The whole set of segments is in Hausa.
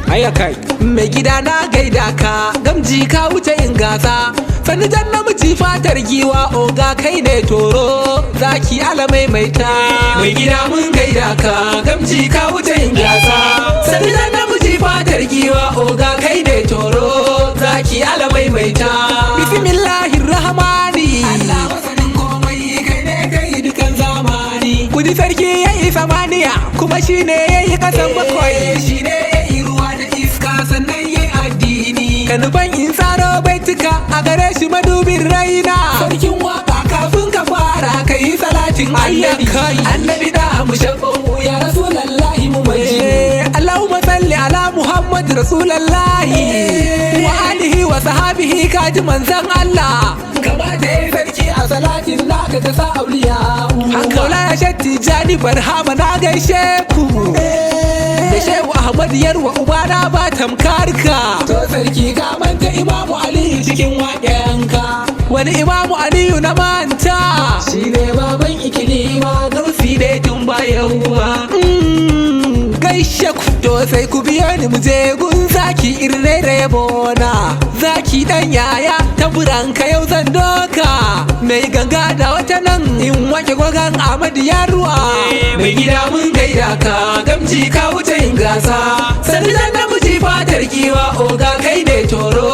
Aya kai mai gida na gaida ka gamji ka wuce in gasa sani jan namiji fatar giwa oga kai ne toro zaki alamai mai ta mai gida mun gaida ka gamji ka wuce in gasa sani jan namiji fatar giwa oga kai ne toro zaki alamai mai ta bismillahir rahmani Allah masanin komai kai ne kai dukan zamani kudi sarki yayi samaniya kuma shine yayi kasan bakwai shine kanufan in tsaro baituka a gare shi madubin raina sarkin waka kafin ka fara ka yi salatin annabi da mu shafahu ya rasulallahi mu maji Allahumma salli ala Muhammad rasulallahi wa alihi wa sahabihi kaji manzan Allah kamata ya sarki a salatin naka ka sa auliya haka wala ya shatti jani barhama na gaishe ku da shehu Ahmad yarwa ubana ba tamkar ka to sarki ka manta Imamu Aliyu cikin waƙenka wani Imamu Aliyu na manta shine baban ikilima gausi da tun bayawa gaishe ku to sai ku biyo ni mu je gun zaki irre da yabona zaki dan yaya taburanka yau zan doka mai ganga da wata nan in wake gogan Ahmad Yaruwa mai gida mun gaida ka gamji ka wuce in gasa sani dan namiji fatar giwa oga kai ne toro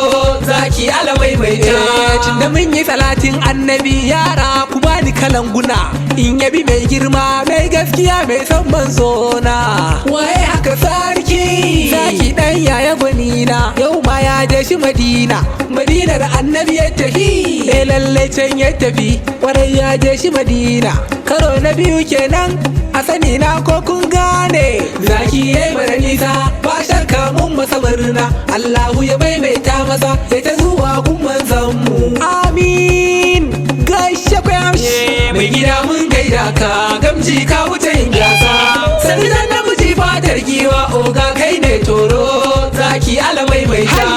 zaki alamai mai ta tunda mun yi salatin annabi yara ku bani kalan guna in yabi mai girma mai gaskiya mai son manzona waye haka sarki zaki dan yaya gwanina yau ma ya je shi Madina da annabi ya tafi lalle can ya tafi kwarai ya je shi Madina karo na biyu kenan a sani na ko kun gane zaki yayi mana nisa ba shakka mun masa murna Allahu ya maimaita masa ya ta zuwa gun manzon mu amin gaishe ku amshi mai gida mun gaida ka gamji ka wuce in gasa sani dan namiji fatar giwa oga kai ne toro zaki alamai mai ta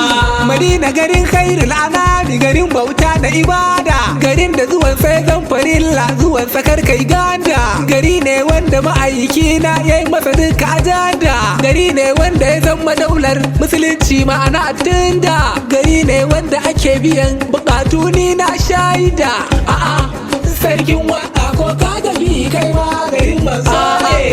Madina garin khairul anami garin bauta da ibada garin da zuwan sai zan farilla zuwan sakar kai ganda gari ne wanda ma'aiki na yayi masa duka ajanda gari ne wanda ya zama daular musulunci ma'ana tunda gari ne wanda ake biyan bukatu ni na shaida a'a sarkin waka ko ka gabi kai ma garin manzo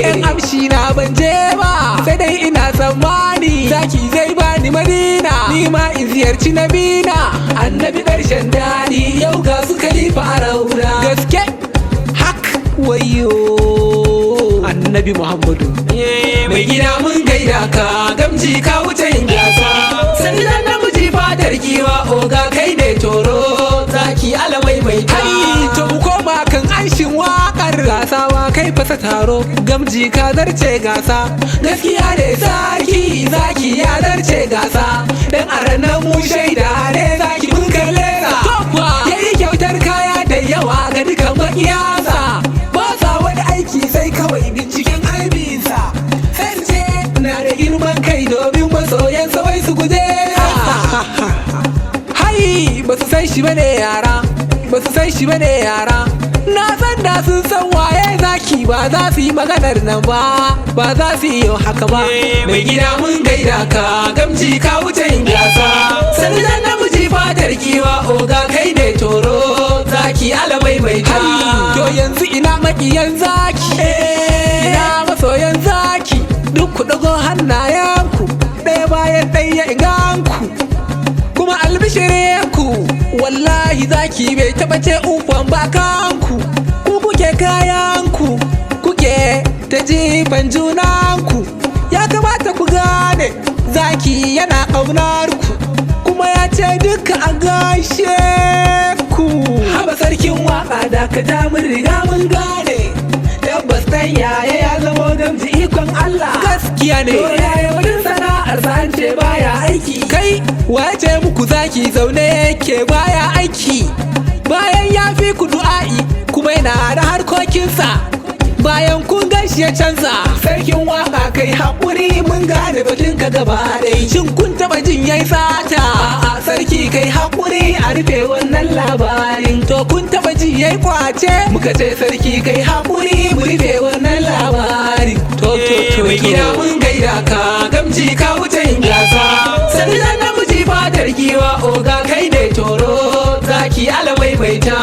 ɗan amshi na ban je ba sai dai ina tsammani zaki zai bani Madina ni ma in ziyarci nabina annabi ƙarshen dani yau ga su khalifa a rauna gaske hak wayo annabi Muhammadu mai gida mun gaida ka gamji ka wuce in gasa sani dan namiji fatar giwa oga kai ne toro zaki alamai mai kai to mu koma kan anshin wakar gasawa kai fasa taro gamji ka zarce gasa gaskiya ne zaki ya zarce gasa dan a ranar mu shaida ne zaki mun kalle sa yayi kyautar kaya da yawa ga dukan makiyasa ba sa wani aiki sai kawai binciken aibinsa sai ce na da girman kai domin masoyansa wai su guje hai ba su san shi bane yara ba su san shi bane yara na san da sun san waye zaki ba za su yi maganar nan ba za su yi haka ba mai gida mun gaida ka gamji ka wuce in gasa sani dan namiji fatar giwa oga kai ne toro zaki alamai mai ta to yanzu ina makiyan zaki ina masoyan zaki duk ku dago hannayenku ɗaya bayan ɗaya inganku kuma albishirinku wallahi zaki bai taba ce ufan bakanku ku kuke kayanku kuke ta jifan junanku ya kamata ku gane zaki yana ƙaunarku kuma ya ce duka a gaishe ku haba sarkin waka da ka ta mun riga mun gane tabbas dan yaya ya zama gamji ikon Allah gaskiya ne to yaya wurin sana'ar san ce baya aiki kai wace muku zaki zaune yake baya aiki bayan ya fi ku du'a'i kuma yana da harkokinsa bayan kun gashi ya canza sarkin waka kai haƙuri mun gane batun ka gaba ɗai shin kun taɓa jin yayi sata a'a sarki kai haƙuri a rufe wannan labarin to kun taɓa jin yayi kwace muka ce sarki kai haƙuri mu rufe wannan labarin to mai gida mun gaida ka gamji ka wuce yin gasa sannan namiji fatar giwa oga kai ne toro zaki alamaimaita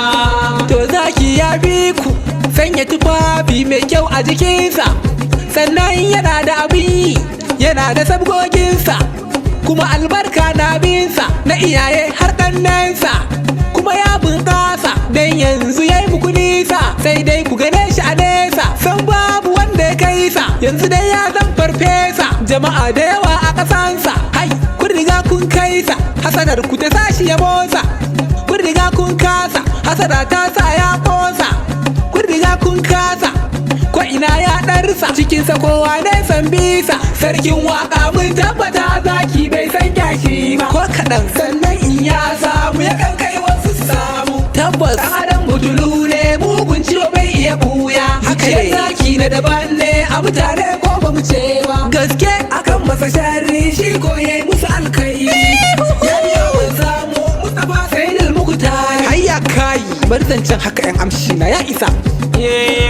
to zaki ya fi ku sanya tufafi mai kyau a jikinsa sannan yana da abin yana da sabgoginsa kuma albarka na binsa na iyaye har ɗannensa kuma ya bunƙasa don yanzu ya yi muku nisa sai dai ku gane shi a nesa san babu wanda ya kai sa yanzu dai ya zan farfesa jama'a da yawa a ƙasansa hai kun riga kun kai sa hasadar ku ta sashi ya motsa kun riga kun kasa hasada ta sa ya kosa kun riga kun kasa ko ina ya ɗarsa cikinsa kowa ne san bisa sarkin waka mun tabbata zaki bai san kyashi ba ko kaɗan sannan in ya samu ya kan kai wasu samu tabbas ɗan adam butulu ne mugun ciwo bai iya buya haka ne zaki na daban ne a mutane ko ba mu ce ba gaske akan masa sharri shi ko yayi musu alkai ya biya mun samu Mustapha Saidul Mukhtar hayya kai bar zancen haka yan amshi na ya isa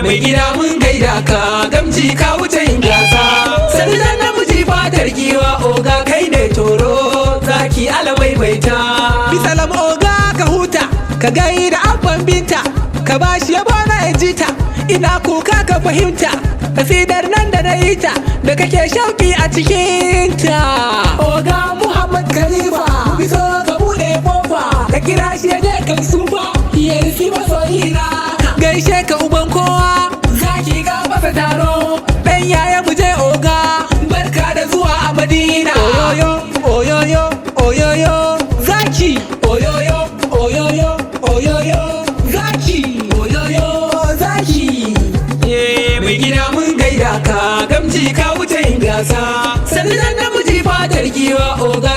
mai gida mun gaida ka gamji ka wuce yin gasa sannan namiji fatar giwa oga kai ne toro zaki alamaimaita bisalam oga ka huta ka gaida abban binta ka bashi yabo na ejita ina kuka ka fahimta kasidar nan da na yi ta da kake shauki a cikinta oga Muhammad Khalifa biso ka bude kofa ka kira shi ya je kan sufa ya rufi masoyina gaishe ka uban kowa zaki ga masa taro dan yaya mu je oga barka da zuwa a Madina oyoyo oyoyo oyoyo zaki oyoyo oyoyo oyoyo zaki oyoyo zaki mai gida mun gaida ka gamji ka wuce yin gasa sannan namiji fatar giwa oga